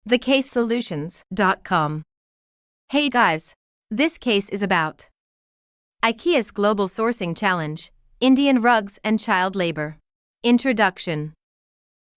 thecasesolutions.com. Hey guys! This case is about IKEA's Global Sourcing Challenge, Indian Rugs and Child Labor. Introduction.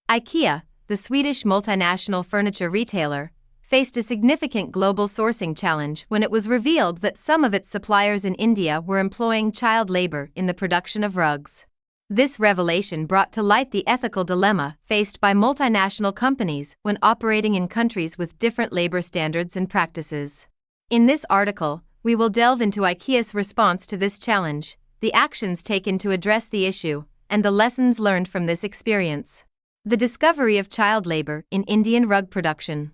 IKEA, the Swedish multinational furniture retailer, faced a significant global sourcing challenge when it was revealed that some of its suppliers in India were employing child labor in the production of rugs. This revelation brought to light the ethical dilemma faced by multinational companies when operating in countries with different labor standards and practices. In this article, we will delve into IKEA's response to this challenge, the actions taken to address the issue, and the lessons learned from this experience. The discovery of child labor in Indian rug production.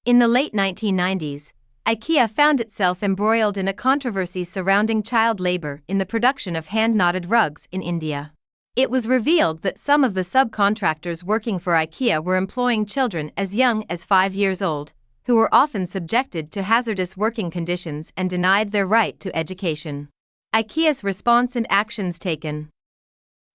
In the late 1990s, IKEA found itself embroiled in a controversy surrounding child labor in the production of hand-knotted rugs in India. It was revealed that some of the subcontractors working for IKEA were employing children as young as 5 years old, who were often subjected to hazardous working conditions and denied their right to education. IKEA's response and actions taken.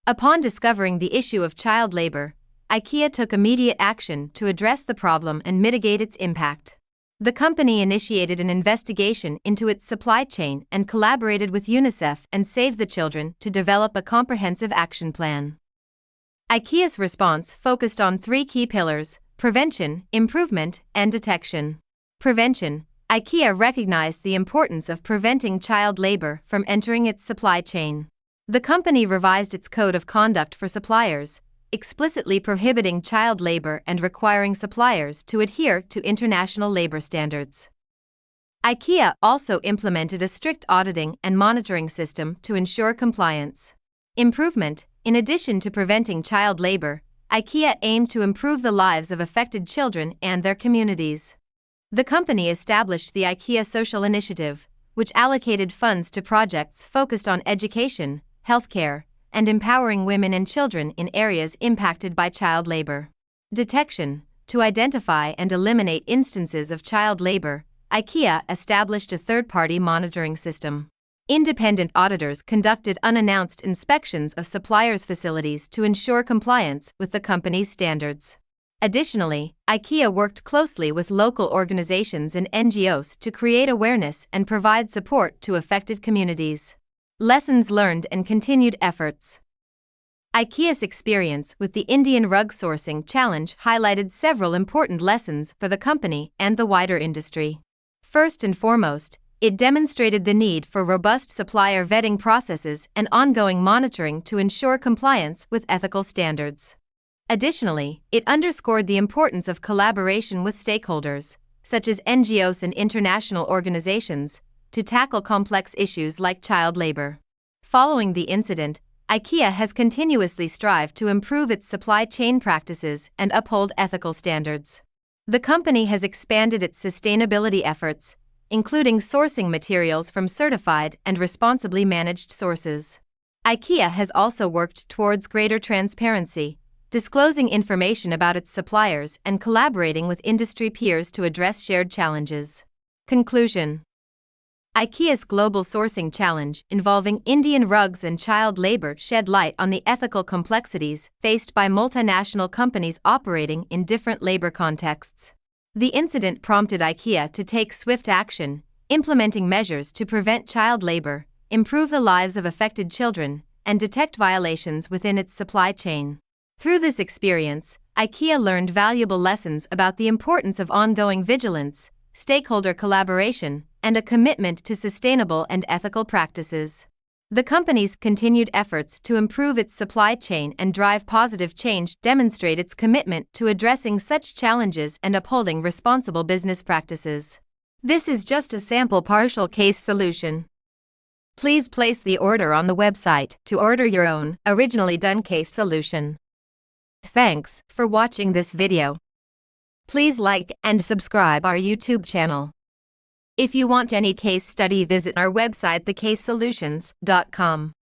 Upon discovering the issue of child labor, IKEA took immediate action to address the problem and mitigate its impact. The company initiated an investigation into its supply chain and collaborated with UNICEF and Save the Children to develop a comprehensive action plan. IKEA's response focused on 3 key pillars: prevention, improvement, and detection. Prevention. IKEA recognized the importance of preventing child labor from entering its supply chain. The company revised its code of conduct for suppliers, explicitly prohibiting child labor and requiring suppliers to adhere to international labor standards. IKEA also implemented a strict auditing and monitoring system to ensure compliance. Improvement. In addition to preventing child labor, IKEA aimed to improve the lives of affected children and their communities. The company established the IKEA Social Initiative, which allocated funds to projects focused on education, healthcare, and empowering women and children in areas impacted by child labor. Detection. To identify and eliminate instances of child labor, IKEA established a third-party monitoring system. Independent auditors conducted unannounced inspections of suppliers' facilities to ensure compliance with the company's standards. Additionally, IKEA worked closely with local organizations and NGOs to create awareness and provide support to affected communities. Lessons learned and continued efforts. IKEA's experience with the Indian rug sourcing challenge highlighted several important lessons for the company and the wider industry. First and foremost, it demonstrated the need for robust supplier vetting processes and ongoing monitoring to ensure compliance with ethical standards. Additionally, it underscored the importance of collaboration with stakeholders, such as NGOs and international organizations, to tackle complex issues like child labor. Following the incident, IKEA has continuously strived to improve its supply chain practices and uphold ethical standards. The company has expanded its sustainability efforts, including sourcing materials from certified and responsibly managed sources. IKEA has also worked towards greater transparency, disclosing information about its suppliers and collaborating with industry peers to address shared challenges. Conclusion. IKEA's Global Sourcing Challenge involving Indian rugs and child labor shed light on the ethical complexities faced by multinational companies operating in different labor contexts. The incident prompted IKEA to take swift action, implementing measures to prevent child labor, improve the lives of affected children, and detect violations within its supply chain. Through this experience, IKEA learned valuable lessons about the importance of ongoing vigilance, stakeholder collaboration, and a commitment to sustainable and ethical practices. The company's continued efforts to improve its supply chain and drive positive change demonstrate its commitment to addressing such challenges and upholding responsible business practices. This is just a sample partial case solution. Please place the order on the website to order your own originally done case solution. Thanks for watching this video. Please like and subscribe our YouTube channel. If you want any case study, visit our website thecasesolutions.com.